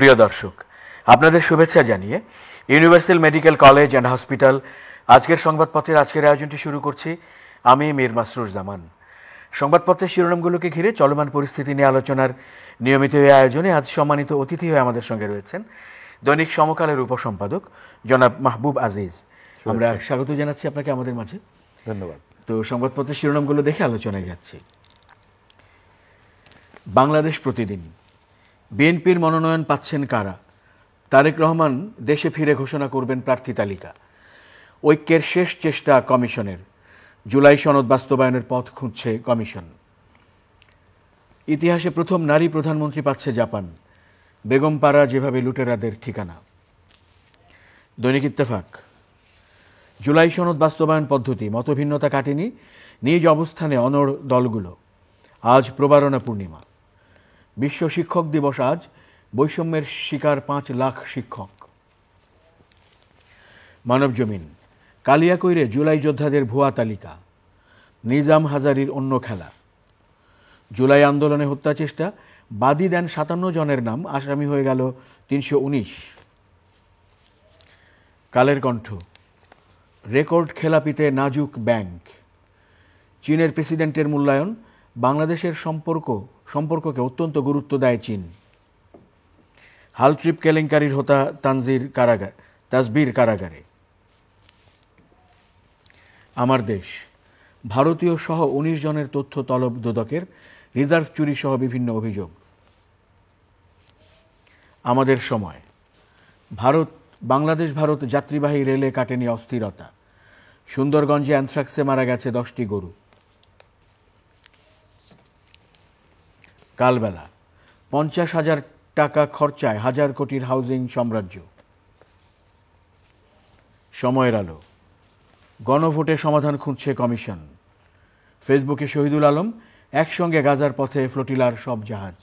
প্রিয় দর্শক, আপনাদের শুভেচ্ছা জানিয়ে universal medical college and hospital আজকের সংবাদপত্রের আজকের আয়োজনটি শুরু করছি। আমি মীর মাসরুর জামান। সংবাদপত্রের শিরোনামগুলোকে ঘিরে চলমান পরিস্থিতি নিয়ে আলোচনার নিয়মিত এই আয়োজনে আজ সম্মানিত অতিথি হয়ে আমাদের সঙ্গে রয়েছেন দৈনিক সমকালের উপসম্পাদক জনাব মাহবুব আজিজ। আমরা স্বাগত জানাচ্ছি আপনাকে আমাদের মাঝে। ধন্যবাদ। তো সংবাদপত্রের শিরোনামগুলো দেখে আলোচনায় যাচ্ছি। বাংলাদেশ প্রতিদিন। বিএনপির মনোনয়ন পাচ্ছেন কারা? তারেক রহমান দেশে ফিরে ঘোষণা করবেন প্রার্থী তালিকা। ঐক্যের শেষ চেষ্টা কমিশনের। জুলাই সনদ বাস্তবায়নের পথ খুঁজছে কমিশন। ইতিহাসে প্রথম নারী প্রধানমন্ত্রী পাচ্ছে জাপান। বেগমপাড়া যেভাবে লুটেরাদের ঠিকানা। দৈনিক ইত্তেফাক। জুলাই সনদ বাস্তবায়ন পদ্ধতি, মতভিন্নতা কাটেনি, নিজ অবস্থানে অনড় দলগুলো। আজ প্রবারণা পূর্ণিমা। বিশ্ব শিক্ষক দিবস আজ। বৈষম্যের শিকার 5 লাখ শিক্ষক। মানবজমিন। কালিয়াকৈরে জুলাই যোদ্ধাদের ভুয়া তালিকা। নিজাম হাজারীর অন্য খেলা। জুলাই আন্দোলনে হত্যা চেষ্টা, বাদী দেন 57 জনের নাম, আসামি হয়ে গেল 319। কালের কণ্ঠ। রেকর্ড খেলাপিতে নাজুক ব্যাংক। চীনের প্রেসিডেন্টের মূল্যায়ন, বাংলাদেশের সম্পর্ককে অত্যন্ত গুরুত্ব দেয় চীন। হাল ট্রিপ কেলেঙ্কারির হোতা তাসবির কারাগারে। আমার দেশ। ভারতীয় সহ 19 জনের তথ্য তলব দুদকের, রিজার্ভ চুরি সহ বিভিন্ন অভিযোগ। আমাদের সময়। বাংলাদেশ ভারত যাত্রীবাহী রেলে কাটেনি অস্থিরতা। সুন্দরগঞ্জে অ্যানথ্রাক্সে মারা গেছে 10টি গরু। কালবেলা। 50,000 টাকা খরচায় 1000 কোটির হাউজিং সাম্রাজ্য। সময়ের আলো। গণভোটে সমাধান খুঁজছে কমিশন। ফেসবুকে শহীদুল আলম, একসঙ্গে গাজার পথে ফ্লোটিলার সব জাহাজ।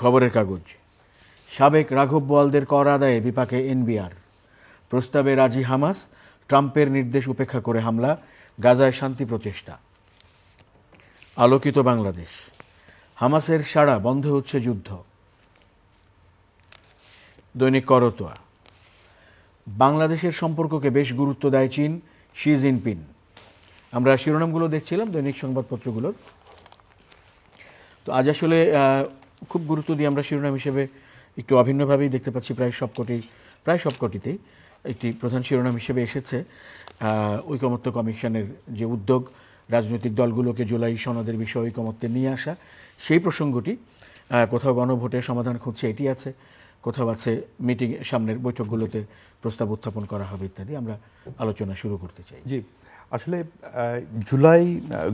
খবরের কাগজ। সাবেক রাঘব বোয়ালদের কর আদায়ে বিপাকে এনবিআর। প্রস্তাবে রাজি হামাস, ট্রাম্পের নির্দেশ উপেক্ষা করে হামলা, গাজায় শান্তি প্রচেষ্টা। আলোকিত বাংলাদেশ। হামাসের সাড়া, বন্ধ হচ্ছে যুদ্ধ। দৈনিক করতোয়া। বাংলাদেশের সম্পর্ককে বেশ গুরুত্ব দেয় চীন, শি জিনপিং। আমরা শিরোনামগুলো দেখছিলাম দৈনিক সংবাদপত্রগুলোর। তো আজ আসলে খুব গুরুত্ব দিয়ে আমরা শিরোনাম হিসেবে একটু অভিন্নভাবেই দেখতে পাচ্ছি। প্রায় সবকটিতেই একটি প্রধান শিরোনাম হিসেবে এসেছে ঐকমত্য কমিশনের যে উদ্যোগ, রাজনৈতিক দলগুলোকে জুলাই সনদের বিষয়ে ঐকমত্যে নিয়ে আসা, সেই প্রসঙ্গটি। কোথাও গণভোটের সমাধান খুঁজছে, এটি আছে। কোথাও আছে মিটিং, সামনের বৈঠকগুলোতে প্রস্তাব উত্থাপন করা হবে ইত্যাদি। আমরা আলোচনা শুরু করতে চাই। জি, আসলে জুলাই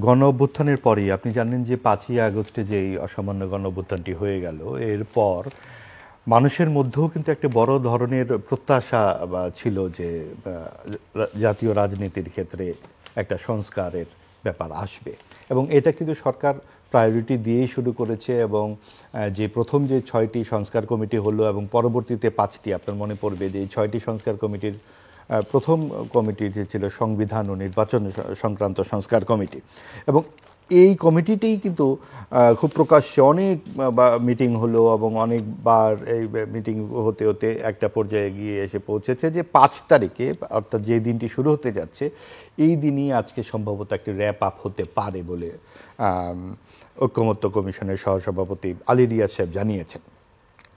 গণ অভ্যুত্থানের পরেই আপনি জানেন যে 5ই আগস্টে যেই অসামান্য গণ অভ্যুত্থানটি হয়ে গেল, এরপর মানুষের মধ্যেও কিন্তু একটা বড় ধরনের প্রত্যাশা ছিল যে জাতীয় রাজনীতির ক্ষেত্রে একটা সংস্কারের ব্যাপার আসবে, এবং এটা কিন্তু সরকার প্রায়োরিটি দিয়েই শুরু করেছে। এবং যে প্রথম যে 6টি সংস্কার কমিটি হলো এবং পরবর্তীতে 5টি, আপনার মনে পড়বে যে এই 6টি সংস্কার কমিটির প্রথম কমিটিটি ছিল সংবিধান ও নির্বাচন সংক্রান্ত সংস্কার কমিটি, এবং এই কমিটিতেই কিন্তু খুব প্রকাশ্যে অনেক মিটিং হলো এবং অনেকবার এই মিটিং হতে হতে একটা পর্যায়ে গিয়ে এসে পৌঁছেছে যে 5 তারিখে, অর্থাৎ যে দিনটি শুরু হতে যাচ্ছে, এই দিনই আজকে সম্ভবত একটি র্যাপ আপ হতে পারে বলে ঐকমত্য কমিশনের সহসভাপতি আলী রিয়াজ সাহেব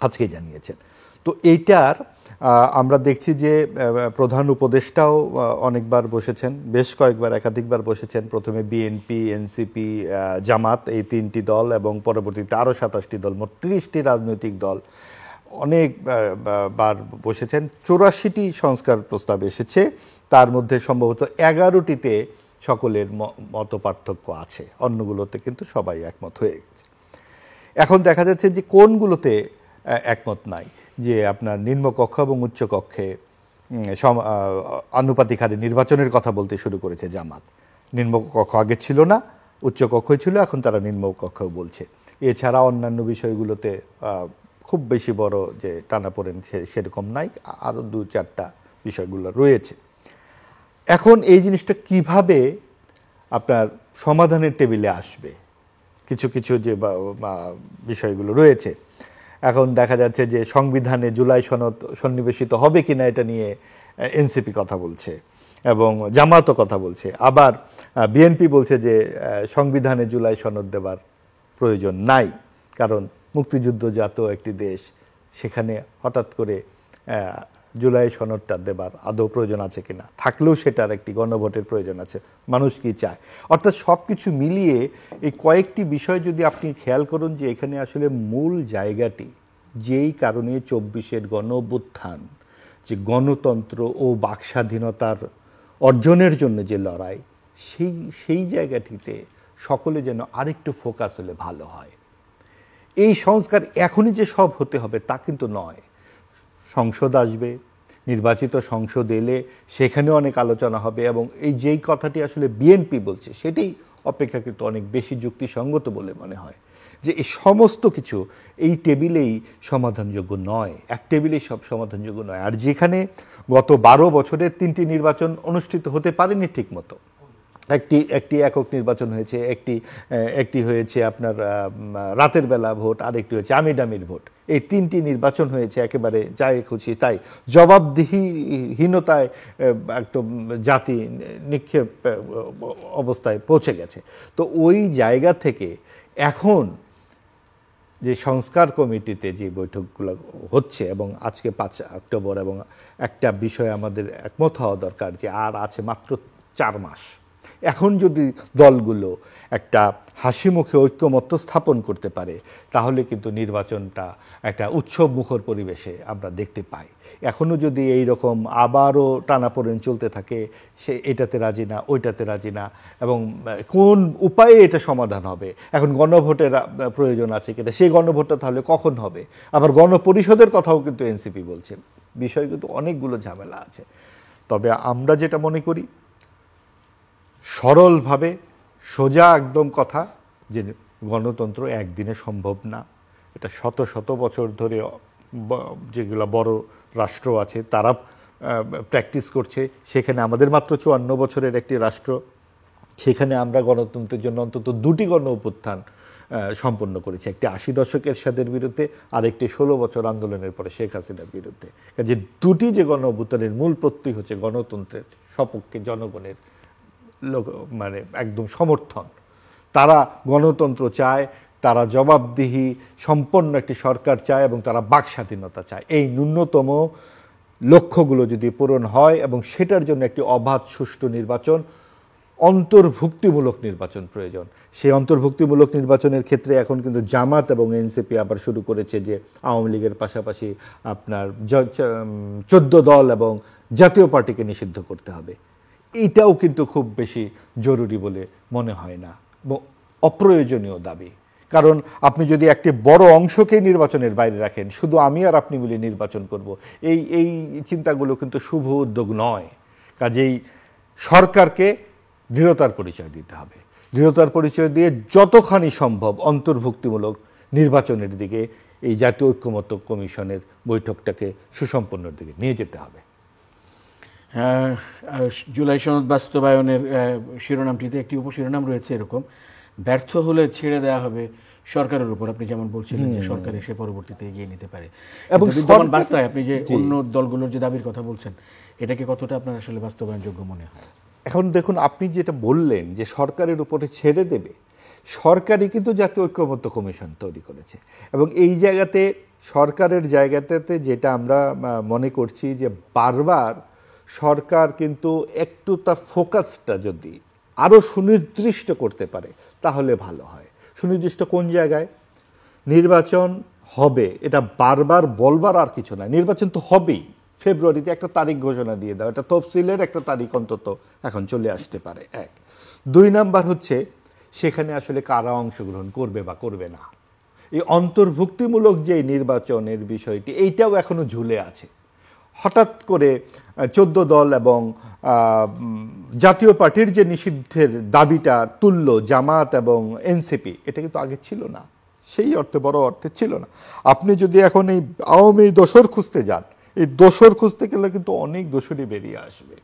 আজকে জানিয়েছেন। তো এইটার আমরা দেখছি যে প্রধান উপদেষ্টাও অনেকবার বসেছেন, বেশ কয়েকবার, একাধিকবার বসেছেন। প্রথমে বিএনপি, এনসিপি, জামাত, এই 3টি দল, এবং পরবর্তীতে আরও 27টি দল, মোট 30টি রাজনৈতিক দল অনেকবার বসেছেন। 84টি সংস্কার প্রস্তাব এসেছে, তার মধ্যে সম্ভবত 11টিতে সকলের মত পার্থক্য আছে, অন্যগুলোতে কিন্তু সবাই একমত হয়ে গেছে। এখন দেখা যাচ্ছে যে কোনগুলোতে একমত নাই, যে আপনার নিম্নকক্ষ এবং উচ্চকক্ষে আনুপাতিক হারে নির্বাচনের কথা বলতে শুরু করেছে জামাত। নিম্নকক্ষ আগে ছিল না, উচ্চকক্ষই ছিল, এখন তারা নিম্নকক্ষও বলছে। এছাড়া অন্যান্য বিষয়গুলোতে খুব বেশি বড় যে টানাপোড়েন সেরকম নাই, আরও 2-4টা বিষয়গুলো রয়েছে। এখন এই জিনিসটা কিভাবে আপনার সমাধানের টেবিলে আসবে, কিছু কিছু যে বিষয়গুলো রয়েছে, এখন দেখা যাচ্ছে যে সংবিধানে জুলাই সনদ সন্নিবেশিত হবে কিনা এটা নিয়ে এনসিপি কথা বলছে এবং জামাতও কথা বলছে। আবার বিএনপি বলছে যে সংবিধানে জুলাই সনদ দেবার প্রয়োজন নাই, কারণ মুক্তিযুদ্ধজাত একটি দেশ, সেখানে হঠাৎ করে জুলাই সনদটা দেবার আদৌ প্রয়োজন আছে কিনা, থাকলেও সেটার একটি গণভোটের প্রয়োজন আছে, মানুষ কি চায়। অর্থাৎ সব কিছু মিলিয়ে এই কয়েকটি বিষয় যদি আপনি খেয়াল করুন যে এখানে আসলে মূল জায়গাটি যেই কারণে ২৪-এর গণ অভ্যুত্থান, যে গণতন্ত্র ও বাকস্বাধীনতার অর্জনের জন্য যে লড়াই, সেই জায়গাটিতে সকলে যেন আরেকটু ফোকাস হলে ভালো হয়। এই সংস্কার এখনই যে সব হতে হবে তা কিন্তু নয়। সংসদ আসবে, নির্বাচিত সংসদ এলে সেখানেও অনেক আলোচনা হবে, এবং এই যেই কথাটি আসলে বিএনপি বলছে সেটাই অপেক্ষাকৃত অনেক বেশি যুক্তিসঙ্গত বলে মনে হয়, যে এই সমস্ত কিছু এই টেবিলেই সমাধানযোগ্য নয়, এক টেবিলেই সব সমাধানযোগ্য নয়। আর যেখানে গত ১২ বছরের ৩টি নির্বাচন অনুষ্ঠিত হতে পারেনি ঠিক মতো, একটি একক নির্বাচন হয়েছে, একটি হয়েছে আপনার রাতের বেলা ভোট, আরেকটি হয়েছে আমিডামির ভোট, এই ৩টি নির্বাচন হয়েছে একেবারে যাই খুশি তাই, জবাবদিহিহীনতায় একদম জাতি নিক্ষেপ অবস্থায় পৌঁছে গেছে। তো ওই জায়গা থেকে এখন যে সংস্কার কমিটিতে যে বৈঠকগুলো হচ্ছে, এবং আজকে ৫ অক্টোবর, এবং একটা বিষয় আমাদের একমত হওয়া দরকার যে আর আছে মাত্র ৪ মাস। এখন যদি দলগুলো একটা হাসি মুখে ঐক্যমত্য স্থাপন করতে পারে, তাহলে কিন্তু নির্বাচনটা একটা উৎসব মুখর পরিবেশে আমরা দেখতে পাই। এখনও যদি এই রকম আবারও টানাপোড়েন চলতে থাকে, সে এটাতে রাজি না, ওইটাতে রাজি না, এবং কোন উপায়ে এটা সমাধান হবে, এখন গণভোটের প্রয়োজন আছে কিনা, সেই গণভোটটা তাহলে কখন হবে, আবার গণপরিষদের কথাও কিন্তু এনসিপি বলছে, বিষয় কিন্তু অনেকগুলো ঝামেলা আছে। তবে আমরা যেটা মনে করি, সরলভাবে সোজা একদম কথা, যে গণতন্ত্র একদিনে সম্ভব না। এটা শত শত বছর ধরে যেগুলো বড় রাষ্ট্র আছে তারা প্র্যাকটিস করছে। সেখানে আমাদের মাত্র ৫৪ বছরের একটি রাষ্ট্র, সেখানে আমরা গণতন্ত্রের জন্য অন্তত ২টি গণ অভ্যুত্থান সম্পন্ন করেছি, একটি ৮০ দশকের এরশাদের বিরুদ্ধে, আর একটি ১৬ বছর আন্দোলনের পরে শেখ হাসিনার বিরুদ্ধে। যে দুটি যে গণ অভ্যুত্থানের মূল প্রত্যয় হচ্ছে গণতন্ত্রের সপক্ষে জনগণের মানে একদম সমর্থন। তারা গণতন্ত্র চায়, তারা জবাবদিহি সম্পন্ন একটি সরকার চায়, এবং তারা বাক স্বাধীনতা চায়। এই ন্যূনতম লক্ষ্যগুলো যদি পূরণ হয়, এবং সেটার জন্য একটি অবাধ সুষ্ঠু নির্বাচন, অন্তর্ভুক্তিমূলক নির্বাচন প্রয়োজন। সেই অন্তর্ভুক্তিমূলক নির্বাচনের ক্ষেত্রে এখন কিন্তু জামাত এবং এনসিপি আবার শুরু করেছে যে আওয়ামী লীগের পাশাপাশি আপনার 14 দল এবং জাতীয় পার্টিকে নিষিদ্ধ করতে হবে। এইটাও কিন্তু খুব বেশি জরুরি বলে মনে হয় না, অপ্রয়োজনীয় দাবি। কারণ আপনি যদি একটি বড় অংশকে নির্বাচনের বাইরে রাখেন, শুধু আমি আর আপনি মিলে নির্বাচন করব, এই চিন্তাগুলো কিন্তু শুভ উদ্যোগ নয়। কাজেই সরকারকে দৃঢ়তার পরিচয় দিতে হবে, দৃঢ়তার পরিচয় দিয়ে যতখানি সম্ভব অন্তর্ভুক্তিমূলক নির্বাচনের দিকে এই জাতীয় ঐক্যমত্য কমিশনের বৈঠকটাকে সুসম্পন্নর দিকে নিয়ে যেতে হবে। জুলাই সনদ বাস্তবায়নের শিরোনামটিতে একটি উপশিরোনাম রয়েছে এরকম, ব্যর্থ হলে ছেড়ে দেওয়া হবে সরকারের উপর। আপনি যেমন বলছিলেন যে সরকার এসে পরবর্তীতে এগিয়ে নিতে পারে, এবং বিদ্যমান বাস্তবে আপনি যে অন্য দলগুলোর যে দাবির কথা বলছেন, এটাকে কতটা আপনার আসলে বাস্তবায়নযোগ্য মনে হয়? এখন দেখুন, আপনি যেটা বললেন যে সরকারের উপরে ছেড়ে দেবে, সরকারই কিন্তু জাতীয় ঐক্যমত্য কমিশন তৈরি করেছে, এবং এই জায়গাতে সরকারের জায়গাটাতে যেটা আমরা মনে করছি যে বারবার সরকার কিন্তু একটু তার ফোকাসটা যদি আরও সুনির্দিষ্ট করতে পারে তাহলে ভালো হয়। সুনির্দিষ্ট কোন জায়গায়? নির্বাচন হবে, এটা বারবার বলবার আর কিছু না, নির্বাচন তো হবেই। ফেব্রুয়ারিতে একটা তারিখ ঘোষণা দিয়ে দাও, এটা তফসিলের একটা তারিখ অন্তত এখন চলে আসতে পারে। ১ ২ নাম্বার হচ্ছে সেখানে আসলে কারা অংশগ্রহণ করবে বা করবে না, এই অন্তর্ভুক্তিমূলক যে নির্বাচনের বিষয়টি, এইটাও এখনো ঝুলে আছে। হঠাৎ করে 14 দল এবং জাতীয় পার্টির যে নিষিদ্ধের দাবিটা তুলল জামাত এবং এনসিপি, এটা কিন্তু আগে ছিল না, সেই অর্থে বড় অর্থে ছিল না। আপনি যদি এখন এই আওয়ামী দোসর খুঁজতে যান, এই দোসর খুঁজতে গেলে কিন্তু অনেক দোসরই বেরিয়ে আসবে।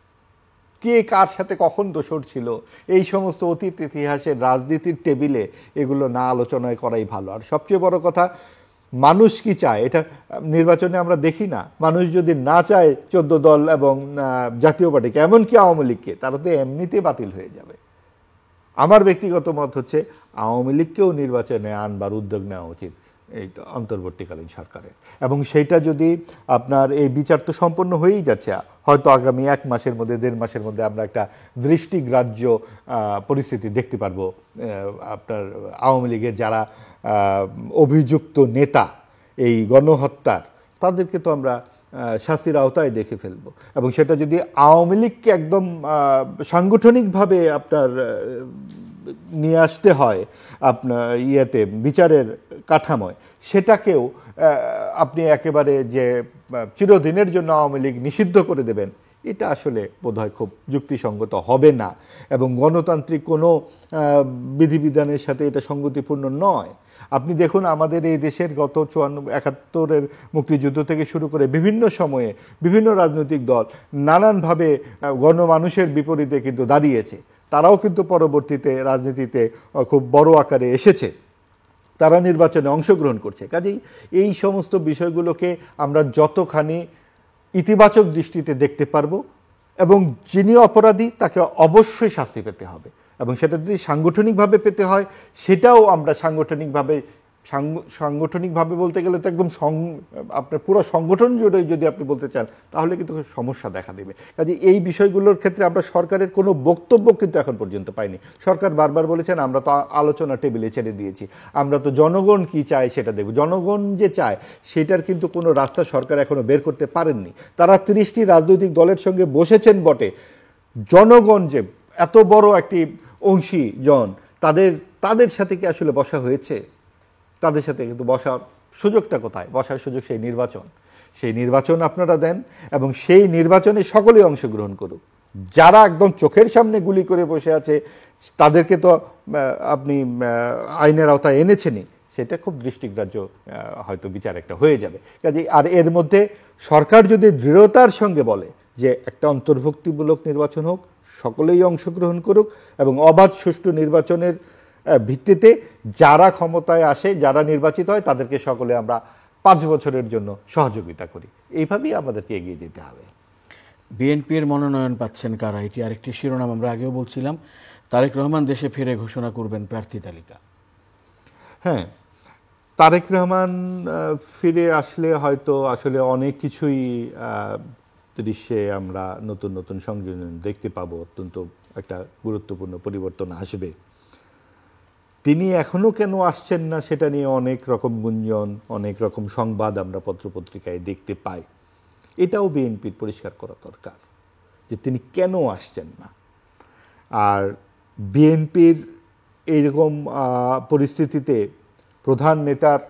কে কার সাথে কখন দোসর ছিল, এই সমস্ত অতীত ইতিহাসের রাজনীতির টেবিলে এগুলো না আলোচনায় করাই ভালো। আর সবচেয়ে বড় কথা, মানুষ কি চায় এটা নির্বাচনে আমরা দেখি না। মানুষ যদি না চায় 14 দল এবং জাতীয় পার্টিকে, এমনকি আওয়ামী লীগকে, তারা তো এমনিতেই বাতিল হয়ে যাবে। আমার ব্যক্তিগত মত হচ্ছে আওয়ামী লীগকেও নির্বাচনে আনবার উদ্যোগ নেওয়া উচিত এই অন্তর্বর্তীকালীন সরকারের। এবং সেইটা যদি আপনার এই বিচার তো সম্পন্ন হয়েই যাচ্ছে, হয়তো আগামী 1 মাসের মধ্যে 1.5 মাসের মধ্যে আমরা একটা দৃষ্টিগ্রাহ্য পরিস্থিতি দেখতে পারবো। আপনার আওয়ামী লীগের যারা অভিযুক্ত নেতা এই গণহত্যার, তাদেরকে তো আমরা শাস্তির আওতায় দেখে ফেলবো। এবং সেটা যদি আওয়ামী লীগকে একদম সাংগঠনিকভাবে আপনার নিয়ে আসতে হয় আপনার বিচারের কাঠামোয়, সেটাকেও আপনি একেবারে যে চিরদিনের জন্য আওয়ামী লীগ নিষিদ্ধ করে দেবেন, এটা আসলে বোধহয় খুব যুক্তিসঙ্গত হবে না এবং গণতান্ত্রিক কোনো বিধিবিধানের সাথে এটা সঙ্গতিপূর্ণ নয়। আপনি দেখুন আমাদের এই দেশের গত 71 মুক্তিযুদ্ধ থেকে শুরু করে বিভিন্ন সময়ে বিভিন্ন রাজনৈতিক দল নানানভাবে গণমানুষের বিপরীতে কিন্তু দাঁড়িয়েছে। তারাও কিন্তু পরবর্তীতে রাজনীতিতে খুব বড় আকারে এসেছে, তারা নির্বাচনে অংশগ্রহণ করছে। কাজেই এই সমস্ত বিষয়গুলোকে আমরা যতখানি ইতিবাচক দৃষ্টিতে দেখতে পারবো, এবং যিনি অপরাধী তাকে অবশ্যই শাস্তি পেতে হবে, এবং সেটা যদি সাংগঠনিকভাবে পেতে হয় সেটাও আমরা সাংগঠনিকভাবে বলতে গেলে তো একদম আপনার পুরো সংগঠন জুড়ে যদি আপনি বলতে চান, তাহলে কিন্তু সমস্যা দেখা দেবে। কাজে এই বিষয়গুলোর ক্ষেত্রে আমরা সরকারের কোনো বক্তব্য কিন্তু এখন পর্যন্ত পাইনি। সরকার বারবার বলেছেন আমরা তো আলোচনা টেবিলে ছেড়ে দিয়েছি, আমরা তো জনগণ কি চায় সেটা দেখব। জনগণ যে চায় সেটার কিন্তু কোনো রাস্তা সরকার এখনো বের করতে পারেননি। তারা 30টি রাজনৈতিক দলের সঙ্গে বসেছেন বটে, জনগণ যে এত বড় একটি অংশীজন, তাদের সাথে কি আসলে বসা হয়েছে? তাদের সাথে কিন্তু বসার সুযোগটা কোথায়? বসার সুযোগ সেই নির্বাচন আপনারা দেন, এবং সেই নির্বাচনে সকলেই অংশগ্রহণ করুক। যারা একদম চোখের সামনে গুলি করে বসে আছে তাদেরকে তো আপনি আইনের আওতায় এনেছেনই, সেটা খুব দৃষ্টিগ্রাহ্য হয়তো বিচার একটা হয়ে যাবে। কাজেই আর এর মধ্যে সরকার যদি দৃঢ়তার সঙ্গে বলে যে একটা অন্তর্ভুক্তিমূলক নির্বাচন হোক, সকলেই অংশগ্রহণ করুক, এবং অবাধ সুষ্ঠু নির্বাচনের ভিত্তিতে যারা ক্ষমতায় আসে, যারা নির্বাচিত হয়, তাদেরকে সকলে আমরা 5 বছরের জন্য সহযোগিতা করি, এইভাবেই আমাদেরকে এগিয়ে যেতে হবে। বিএনপির মনোনয়ন পাচ্ছেন কারা, এটি আরেকটি শিরোনাম। আমরা আগেও বলছিলাম তারেক রহমান দেশে ফিরে ঘোষণা করবেন প্রার্থী তালিকা। হ্যাঁ, তারেক রহমান ফিরে আসলে হয়তো আসলে অনেক কিছুই দৃশ্যে আমরা নতুন নতুন সংযোজন দেখতে পাবো, অত্যন্ত একটা গুরুত্বপূর্ণ পরিবর্তন আসবে। তিনি এখনো কেন আসছেন না সেটা নিয়ে অনেক রকম গুঞ্জন, অনেক রকম সংবাদ আমরা পত্রপত্রিকায় দেখতে পাই। এটাও বিএনপির পরিষ্কার করা দরকার যে তিনি কেন আসছেন না। আর বিএনপির এইরকম পরিস্থিতিতে প্রধান নেতার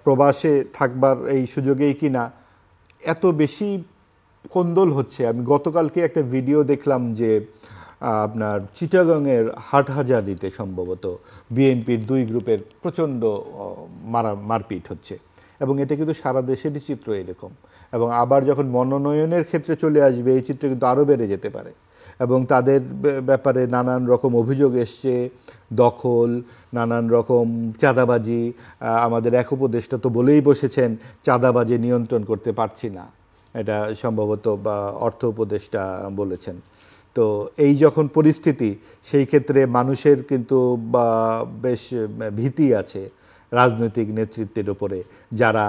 প্রবাসে থাকবার এই সুযোগেই কিনা এত বেশি কোন্দল হচ্ছে। আমি গতকালকে একটা ভিডিও দেখলাম যে আপনার চিটাগাংয়ের হাটহাজারিতে সম্ভবত বিএনপির 2 গ্রুপের প্রচণ্ড মারপিট হচ্ছে, এবং এটা কিন্তু সারা দেশেরই চিত্র এরকম। এবং আবার যখন মনোনয়নের ক্ষেত্রে চলে আসবে এই চিত্র কিন্তু আরও বেড়ে যেতে পারে, এবং তাদের ব্যাপারে নানান রকম অভিযোগ এসছে, দখল, নানান রকম চাঁদাবাজি। আমাদের এক উপদেষ্টা তো বলেই বসেছেন চাঁদাবাজি নিয়ন্ত্রণ করতে পারছি না, এটা সম্ভবত বা অর্থ উপদেষ্টা বলেছেন। তো এই যখন পরিস্থিতি, সেই ক্ষেত্রে মানুষের কিন্তু বেশ ভীতি আছে রাজনৈতিক নেতৃত্বের উপরে, যারা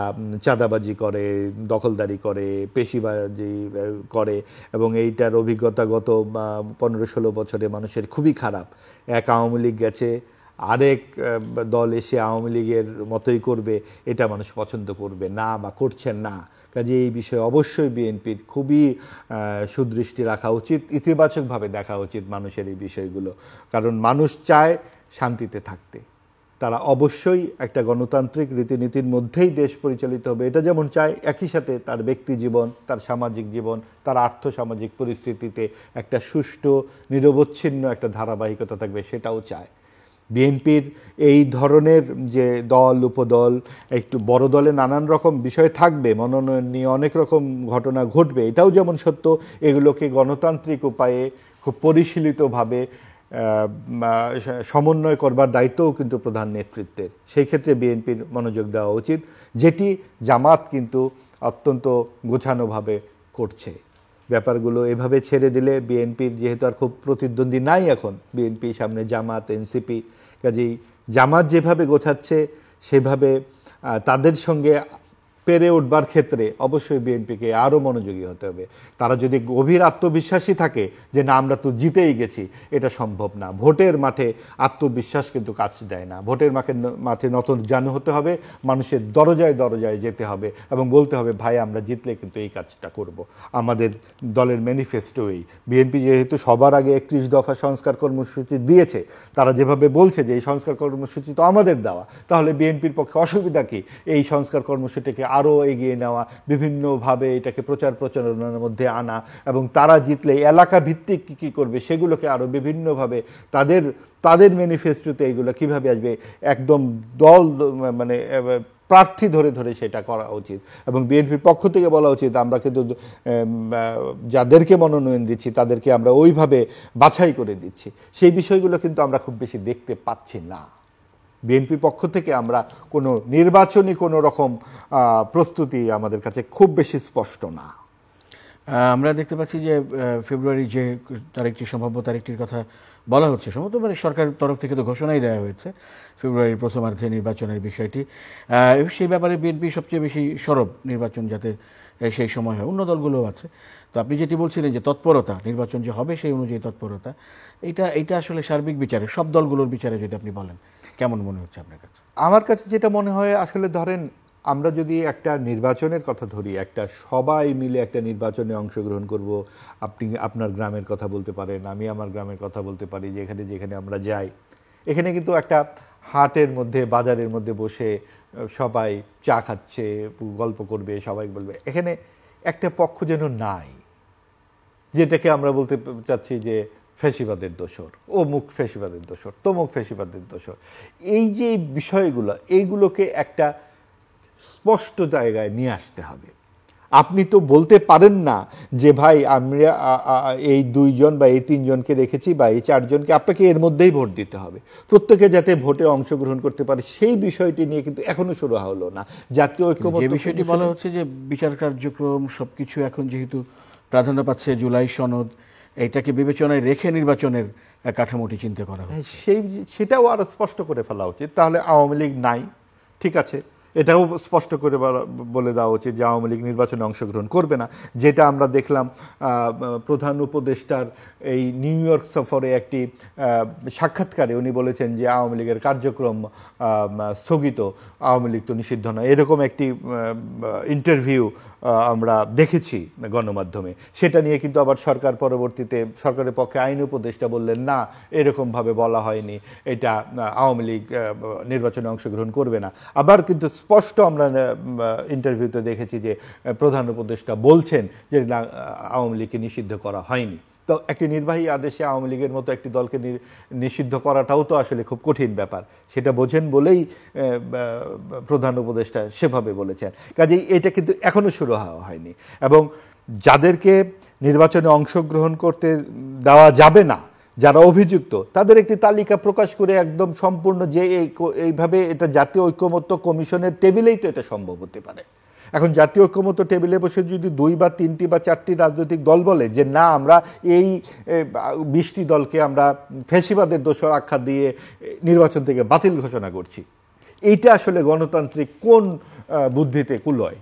চাঁদাবাজি করে, দখলদারি করে, পেশিবাজি করে, এবং এইটার অভিজ্ঞতা গত 15-16 বছরে মানুষের খুবই খারাপ। এক আওয়ামী লীগ গেছে, আরেক দল এসে আওয়ামী লীগের মতোই করবে, এটা মানুষ পছন্দ করবে না বা করছেন না। কাজে এই বিষয়ে অবশ্যই বিএনপির খুবই সুদৃষ্টি রাখা উচিত, ইতিবাচকভাবে দেখা উচিত মানুষের এই বিষয়গুলো। কারণ মানুষ চায় শান্তিতে থাকতে, তারা অবশ্যই একটা গণতান্ত্রিক রীতিনীতির মধ্যেই দেশ পরিচালিত হবে এটা যেমন চায়, একই সাথে তার ব্যক্তি জীবন, তার সামাজিক জীবন, তার আর্থসামাজিক পরিস্থিতিতে একটা সুষ্ঠু নিরবচ্ছিন্ন একটা ধারাবাহিকতা থাকবে, সেটাও চায়। বিএনপির এই ধরনের যে দল উপদল, একটু বড় দলে নানান রকম বিষয় থাকবে, মনোনয়ন নিয়ে অনেক রকম ঘটনা ঘটবে, এটাও যেমন সত্য। এগুলোকে গণতান্ত্রিক উপায়ে খুব পরিশীলিতভাবে সমন্বয় করবার দায়িত্বও কিন্তু প্রধান নেতৃত্বের। সেই ক্ষেত্রে বিএনপির মনোযোগ দেওয়া উচিত, যেটি জামাত কিন্তু অত্যন্ত গোছানোভাবে করছে। ব্যাপারগুলো এভাবে ছেড়ে দিলে বিএনপির যেহেতু আর খুব প্রতিদ্বন্দ্বী নাই এখন, বিএনপি সামনে জামাত, এনসিপি, কাজেই জামাত যেভাবে গোছাচ্ছে সেভাবে তাদের সঙ্গে পেরে উঠবার ক্ষেত্রে অবশ্যই বিএনপিকে আরও মনোযোগী হতে হবে। তারা যদি গভীর আত্মবিশ্বাসী থাকে যে না আমরা তো জিতেই গেছি, এটা সম্ভব না। ভোটের মাঠে আত্মবিশ্বাস কিন্তু কাজ দেয় না। ভোটের মাঠে নতজানু হতে হবে, মানুষের দরজায় দরজায় যেতে হবে এবং বলতে হবে ভাই আমরা জিতলে কিন্তু এই কাজটা করব। আমাদের দলের ম্যানিফেস্টোই বিএনপি যেহেতু সবার আগে 31 দফা সংস্কার কর্মসূচি দিয়েছে, তারা যেভাবে বলছে যে এই সংস্কার কর্মসূচি তো আমাদের দেওয়া, তাহলে বিএনপির পক্ষে অসুবিধা কি এই সংস্কার কর্মসূচিকে আরও এগিয়ে নেওয়া, বিভিন্নভাবে এটাকে প্রচার প্রচারণার মধ্যে আনা, এবং তারা জিতলে এলাকা ভিত্তিক কী কী করবে সেগুলোকে আরও বিভিন্নভাবে তাদের ম্যানিফেস্টোতে এগুলো কীভাবে আসবে একদম দল মানে প্রার্থী ধরে ধরে সেটা করা উচিত। এবং বিএনপির পক্ষ থেকে বলা উচিত আমরা কিন্তু যাদেরকে মনোনয়ন দিচ্ছি তাদেরকে আমরা ওইভাবে বাছাই করে দিচ্ছি। সেই বিষয়গুলো কিন্তু আমরা খুব বেশি দেখতে পাচ্ছি না। বিএনপির পক্ষ থেকে আমরা কোনো নির্বাচনী কোনো রকম প্রস্তুতি আমাদের কাছে খুব বেশি স্পষ্ট না। আমরা দেখতে পাচ্ছি যে ফেব্রুয়ারি যে তারিখটি, সম্ভাব্য তারিখটির কথা বলা হচ্ছে, সম্ভবত মানে সরকারের তরফ থেকে তো ঘোষণাই দেওয়া হয়েছে ফেব্রুয়ারির প্রথমার্ধে নির্বাচনের বিষয়টি। সেই ব্যাপারে বিএনপি সবচেয়ে বেশি সরব, নির্বাচন যাতে সেই সময় হয়। অন্য দলগুলোও আছে। তো আপনি যেটি বলছিলেন যে তৎপরতা, নির্বাচন যে হবে সেই অনুযায়ী তৎপরতা, এইটা আসলে সার্বিক বিচারে সব দলগুলোর বিচারে যদি আপনি বলেন কেমন মনে হচ্ছে আপনার কাছে? আমার কাছে যেটা মনে হয়, আসলে ধরেন আমরা যদি একটা নির্বাচনের কথা ধরি, একটা সবাই মিলে একটা নির্বাচনে অংশগ্রহণ করব, আপনি আপনার গ্রামের কথা বলতে পারেন, আমি আমার গ্রামের কথা বলতে পারি, যেখানে যেখানে আমরা যাই, এখানে কিন্তু একটা হাটের মধ্যে, বাজারের মধ্যে বসে সবাই চা খাচ্ছে, গল্প করবে, সবাই বলবে। এখানে একটা পক্ষ যেন নাই যেটাকে আমরা বলতে চাচ্ছি যে ফ্যাসিবাদের দোসর, অমুক ফ্যাসিবাদের দোসর, তমুক ফ্যাসিবাদের দোসর। এই যে বিষয়গুলো, এইগুলোকে একটা স্পষ্ট জায়গায় নিয়ে আসতে হবে। আপনি তো বলতে পারেন না যে ভাই আমরা এই 2 জন বা এই 3 জনকে রেখেছি বা এই 4 জনকে, আপনাকে এর মধ্যেই ভোট দিতে হবে, প্রত্যেকে যাতে ভোটে অংশগ্রহণ করতে পারে। সেই বিষয়টি নিয়ে কিন্তু এখনো শুরু হলো না। জাতীয় ঐক্যমত্য যে বিষয়টি বলা হচ্ছে যে বিচার কার্যক্রম সবকিছু এখন যেহেতু প্রাধান্য পাচ্ছে, জুলাই সনদ, এইটাকে বিবেচনায় রেখে নির্বাচনের কাঠামোটি চিন্তা করা হয়, সেটাও আরো স্পষ্ট করে ফেলা উচিত। তাহলে আওয়ামী লীগ নাই, ঠিক আছে, এটাও স্পষ্ট করে বলে দেওয়া উচিত যে আওয়ামী লীগ নির্বাচনে অংশগ্রহণ করবে না। যেটা আমরা দেখলাম প্রধান উপদেষ্টার এই নিউ ইয়র্ক সফরে একটি সাক্ষাৎকারে উনি বলেছেন যে আওয়ামী লীগের কার্যক্রম স্থগিত, আওয়ামী লীগ তো নিষিদ্ধ নয়, এরকম একটি ইন্টারভিউ আমরা দেখেছি গণমাধ্যমে। সেটা নিয়ে কিন্তু আবার সরকার পরবর্তীতে, সরকারের পক্ষে আইন উপদেষ্টা বললেন না, এরকমভাবে বলা হয়নি, এটা আওয়ামী লীগ নির্বাচনে অংশগ্রহণ করবে না। আবার কিন্তু স্পষ্ট আমরা ইন্টারভিউতে দেখেছি যে প্রধান উপদেষ্টা বলছেন যে না, আওয়ামী লীগকে নিষিদ্ধ করা হয়নি। তো একটি নির্বাহী আদেশে আওয়ামী লীগের মতো একটি দলকে নিষিদ্ধ করাটাও তো আসলে খুব কঠিন ব্যাপার। সেটা বোঝেন বলেই প্রধান উপদেষ্টা সেভাবে বলেছেন। কাজেই এটা কিন্তু এখনো শুরু হওয়া হয়নি। এবং যাদেরকে নির্বাচনে অংশগ্রহণ করতে দেওয়া যাবে না, যারা অভিযুক্ত, তাদের একটি তালিকা প্রকাশ করে একদম সম্পূর্ণ, যে এইভাবে এটা জাতীয় ঐক্যমত্য কমিশনের টেবিলেই তো এটা সম্ভব হতে পারে। এখন জাতীয় ঐক্যমত্য টেবিলে বসে যদি 2 বা 3টি বা 4টি রাজনৈতিক দল বলে যে না, আমরা এই 20টি দলকে আমরা ফ্যাসিবাদের দোসর আখ্যা দিয়ে নির্বাচন থেকে বাতিল ঘোষণা করছি, এইটা আসলে গণতান্ত্রিক কোন বুদ্ধিতে কুলয়?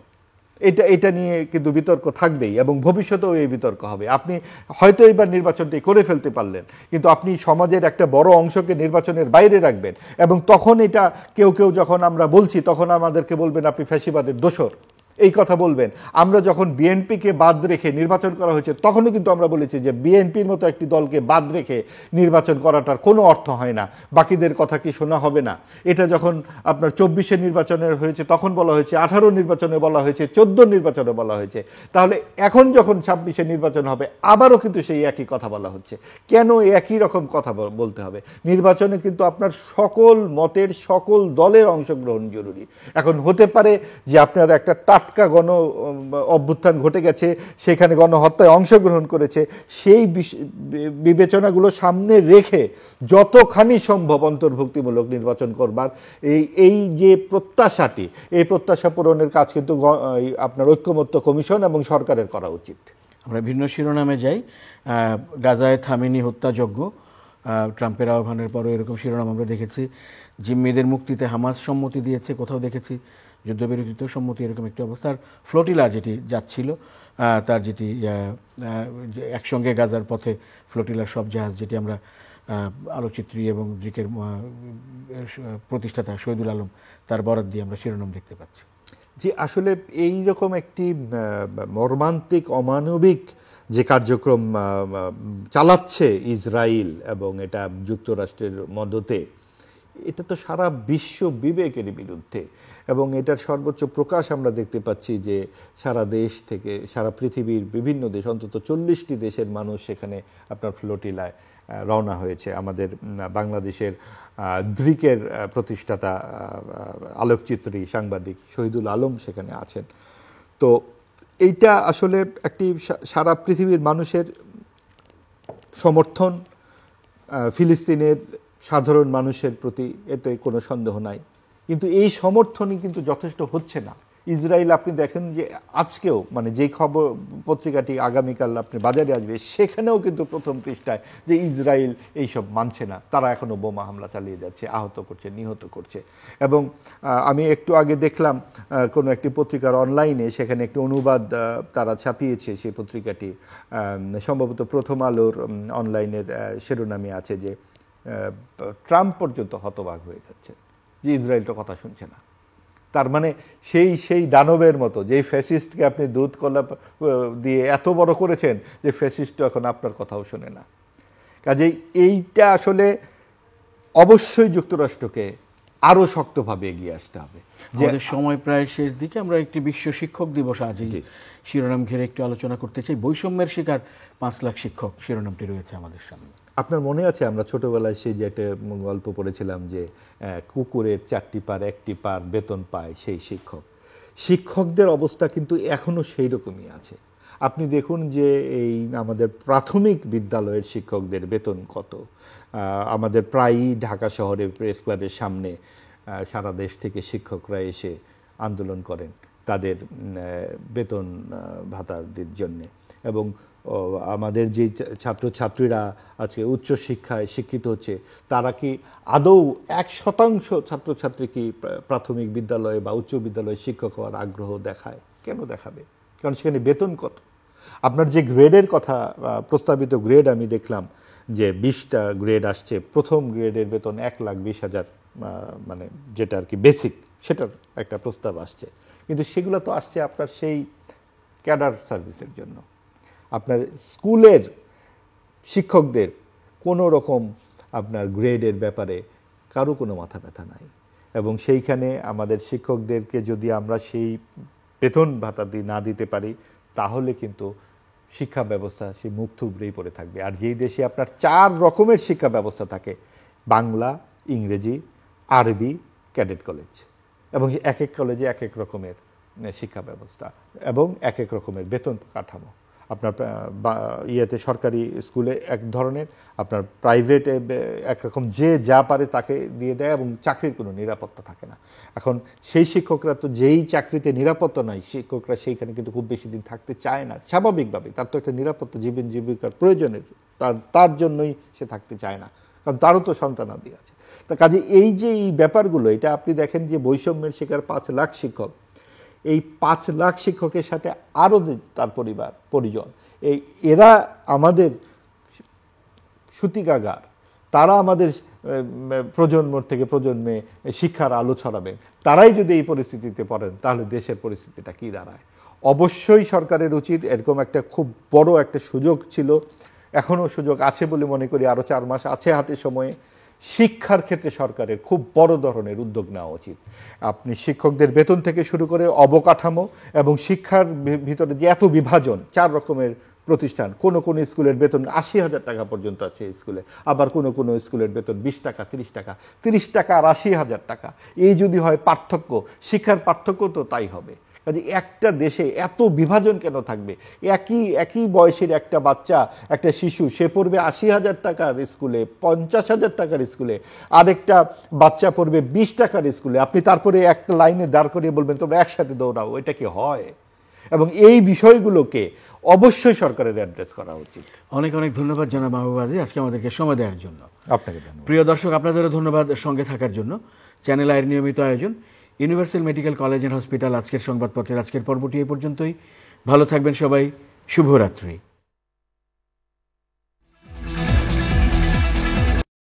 এটা নিয়ে কিন্তু বিতর্ক থাকবেই এবং ভবিষ্যতেও এই বিতর্ক হবে। আপনি হয়তো এইবার নির্বাচনটি করে ফেলতে পারলেন, কিন্তু আপনি সমাজের একটা বড় অংশকে নির্বাচনের বাইরে রাখবেন, এবং তখন এটা কেউ যখন আমরা বলছি তখন আমাদেরকে বলবেন আপনি ফ্যাসিবাদের দোসর, এই কথা বলবেন। আমরা যখন বিএনপিকে বাদ রেখে নির্বাচন করা হয়েছে তখনও কিন্তু আমরা বলেছি যে বিএনপির মতো একটি দলকে বাদ রেখে নির্বাচন করাটার কোনো অর্থ হয় না, বাকিদের কথা কি শোনা হবে না? এটা যখন আপনার 24-এ নির্বাচনের হয়েছে তখন বলা হয়েছে, 18 নির্বাচনে বলা হয়েছে, 14 নির্বাচনে বলা হয়েছে, তাহলে এখন যখন 26-এ নির্বাচন হবে আবারও কিন্তু সেই একই কথা বলা হচ্ছে। কেন একই রকম কথা বলতে হবে? নির্বাচনে কিন্তু আপনার সকল মতের, সকল দলের অংশগ্রহণ জরুরি। এখন হতে পারে যে আপনার একটা টাটকা অভ্যুত্থান ঘটে গেছে, সেখানে গণহত্যায় অংশগ্রহণ করেছে, সেই বিবেচনাগুলো সামনে রেখে যতখানি সম্ভব অন্তর্ভুক্তিমূলক নির্বাচন করবার এই যে প্রত্যাশাটি, এই প্রত্যাশা পূরণের কাজ কিন্তু আপনার ঐক্যমত্য কমিশন এবং সরকারের করা উচিত। আমরা ভিন্ন শিরোনামে যাই। গাজায় থামিনি হত্যাযজ্ঞ, ট্রাম্পের আহ্বানের পরও এরকম শিরোনাম আমরা দেখেছি। জিম্মিদের মুক্তিতে হামাস সম্মতি দিয়েছে, কোথাও দেখেছি যুদ্ধবিরতিতেও সম্মতি, এরকম একটি অবস্থা। আর ফ্লোটিলা যেটি যাচ্ছিল, তার যেটি একসঙ্গে গাজার পথে ফ্লোটিলার সব জাহাজ, যেটি আমরা আলোকচিত্রী এবং দ্রিকের প্রতিষ্ঠাতা শহীদুল আলম তার বরাত দিয়ে আমরা শিরোনাম দেখতে পাচ্ছি। যে আসলে এই রকম একটি মর্মান্তিক অমানবিক যে কার্যক্রম চালাচ্ছে ইসরায়েল এবং এটা যুক্তরাষ্ট্রের মদতে, এটা তো সারা বিশ্ব বিবেকের বিরুদ্ধে, এবং এটার সর্বোচ্চ প্রকাশ আমরা দেখতে পাচ্ছি যে সারা দেশ থেকে, সারা পৃথিবীর বিভিন্ন দেশ, অন্তত 40টি দেশের মানুষ সেখানে আপনার ফ্লোটিলায় রওনা হয়েছে। আমাদের বাংলাদেশের দ্রিকের প্রতিষ্ঠাতা আলোকচিত্রী সাংবাদিক শহীদুল আলম সেখানে আছেন। তো এইটা আসলে একটি সারা পৃথিবীর মানুষের সমর্থন ফিলিস্তিনের সাধারণ মানুষের প্রতি, এতে কোনো সন্দেহ নাই। কিন্তু এই সমর্থনই কিন্তু যথেষ্ট হচ্ছে না। ইসরায়েল, আপনি দেখেন যে আজকেও, মানে যেই খবর পত্রিকাটি আগামীকাল আপনি বাজারে আসবে, সেখানেও কিন্তু প্রথম পৃষ্ঠায় যে ইসরায়েল এইসব মানছে না, তারা এখনও বোমা হামলা চালিয়ে যাচ্ছে, আহত করছে, নিহত করছে। এবং আমি একটু আগে দেখলাম কোনো একটি পত্রিকার অনলাইনে, সেখানে একটি অনুবাদ তারা ছাপিয়েছে, সেই পত্রিকাটি সম্ভবত প্রথম আলোর অনলাইনের শিরোনামে আছে যে ট্রাম্প পর্যন্ত হতবাক হয়ে যাচ্ছে যে ইসরায়েল তো কথা শুনছে না। তার মানে সেই দানবের মতো, যেই ফ্যাসিস্টকে আপনি দুধ কলা দিয়ে এত বড় করেছেন, যে ফ্যাসিস্ট এখন আপনার কথাও শোনে না। কাজেই এইটা আসলে অবশ্যই যুক্তরাষ্ট্রকে আরও শক্তভাবে এগিয়ে আসতে হবে। আমাদের সময় প্রায় শেষ দিকে, আমরা একটি বিশ্ব শিক্ষক দিবস আজই শিরোনাম ঘিরে একটু আলোচনা করতে চাই। বৈষম্যের শিকার 5 লাখ শিক্ষক শিরোনামটি রয়েছে আমাদের সামনে। আপনার মনে আছে আমরা ছোটবেলায় সেই যে একটা গল্প পড়েছিলাম যে কুকুরের 4টি পার 1টি পার বেতন পায় সেই শিক্ষকদের অবস্থা কিন্তু এখনো সেই রকমই আছে। আপনি দেখুন যে এই আমাদের প্রাথমিক বিদ্যালয়ের শিক্ষকদের বেতন কত। আমাদের প্রায়ই ঢাকা শহরে প্রেস ক্লাবের সামনে সারা দেশ থেকে শিক্ষকরা এসে আন্দোলন করেন তাদের বেতন ভাতাদের জন্য। এবং আমাদের যে ছাত্রছাত্রীরা আজকে উচ্চশিক্ষায় শিক্ষিত হচ্ছে, তারা কি আদৌ 1% ছাত্রছাত্রী কি প্রাথমিক বিদ্যালয়ে বা উচ্চ বিদ্যালয়ে শিক্ষক হওয়ার আগ্রহ দেখায়? কেন দেখাবে? কারণ সেখানে বেতন কত। আপনার যে গ্রেডের কথা, প্রস্তাবিত গ্রেড আমি দেখলাম যে 20টা গ্রেড আসছে, প্রথম গ্রেডের বেতন 1,20,000, মানে যেটা আর কি বেসিক, সেটার একটা প্রস্তাব আসছে। কিন্তু সেগুলো তো আসছে আপনার সেই ক্যাডার সার্ভিসের জন্য। আপনার স্কুলের শিক্ষকদের কোনো রকম আপনার গ্রেডের ব্যাপারে কারো কোনো মাথা ব্যথা নাই। এবং সেইখানে আমাদের শিক্ষকদেরকে যদি আমরা সেই বেতন ভাতা না দিতে পারি, তাহলে কিন্তু শিক্ষা ব্যবস্থা সেই মুখ থুবড়েই পড়ে থাকবে। আর যেই দেশে আপনার 4 রকমের শিক্ষা ব্যবস্থা থাকে, বাংলা, ইংরেজি, আরবি, ক্যাডেট কলেজ, এবং এক এক কলেজে এক এক রকমের শিক্ষা ব্যবস্থা এবং এক এক রকমের বেতন কাঠামো। আপনার ইয়েতে সরকারি স্কুলে এক ধরনের, আপনার প্রাইভেটে একরকম, যে যা পারে তাকে দিয়ে দেয় এবং চাকরির কোনো নিরাপত্তা থাকে না। এখন সেই শিক্ষকরা তো, যেই চাকরিতে নিরাপত্তা নাই, শিক্ষকরা সেইখানে কিন্তু খুব বেশি দিন থাকতে চায় না স্বাভাবিকভাবে। তার তো একটা নিরাপত্তা, জীবন জীবিকার প্রয়োজনের, তার জন্যই সে থাকতে চায় না, কারণ তারও তো সন্তানাদি আছে। তা কাজে এই যে এই ব্যাপারগুলো, এটা আপনি দেখেন যে বৈষম্যের শিকার 5 লাখ শিক্ষক, এই 5 লাখ শিক্ষকের সাথে আরও তার পরিজন, এরা আমাদের সূতিকাগার, তারা আমাদের প্রজন্ম থেকে প্রজন্মে শিক্ষার আলো ছড়াবেন। তারাই যদি এই পরিস্থিতিতে পড়েন, তাহলে দেশের পরিস্থিতিটা কি দাঁড়ায়? অবশ্যই সরকারের উচিত, এরকম একটা খুব বড় একটা সুযোগ ছিল, এখনও সুযোগ আছে বলে মনে করি, আরও 4 মাস আছে হাতে সময়ে, শিক্ষার ক্ষেত্রে সরকারের খুব বড় ধরনের উদ্যোগ নেওয়া উচিত। আপনি শিক্ষকদের বেতন থেকে শুরু করে অবকাঠামো এবং শিক্ষার ভিতরে যে এত বিভাজন, 4 রকমের প্রতিষ্ঠান, কোনো স্কুলের বেতন 80,000 টাকা পর্যন্ত আছে স্কুলে, আবার কোনো স্কুলের বেতন 20 টাকা, 30 টাকা, 30 টাকা আর 80,000 টাকা, এই যদি হয় পার্থক্য, শিক্ষার পার্থক্য তো তাই হবে। কাজে একটা দেশে এত বিভাজন কেন থাকবে? একই বয়সের একটা বাচ্চা, একটা শিশু, সে পড়বে ৮০,০০০ টাকার স্কুলে, ৫০,০০০ টাকার স্কুলে, আরেকটা বাচ্চা পড়বে ২০ টাকার স্কুলে। আপনি তারপরে একটা লাইনে দাঁড় করিয়ে বলবেন তোমরা একসাথে দৌড়াও, এটা কি হয়? এবং এই বিষয়গুলোকে অবশ্যই সরকারের অ্যাড্রেস করা উচিত। অনেক অনেক ধন্যবাদ জনাব মাহবুব আজিজ আজকে আমাদেরকে সময় দেওয়ার জন্য। আপনাকে ধন্যবাদ। প্রিয় দর্শক, আপনাদেরও ধন্যবাদ সঙ্গে থাকার জন্য। চ্যানেল আইয়ের নিয়মিত আয়োজন universal medical college and hospital আজকের সংবাদপত্রের আজকের পর্বটি এই পর্যন্তই। ভালো থাকবেন সবাই। শুভরাত্রি।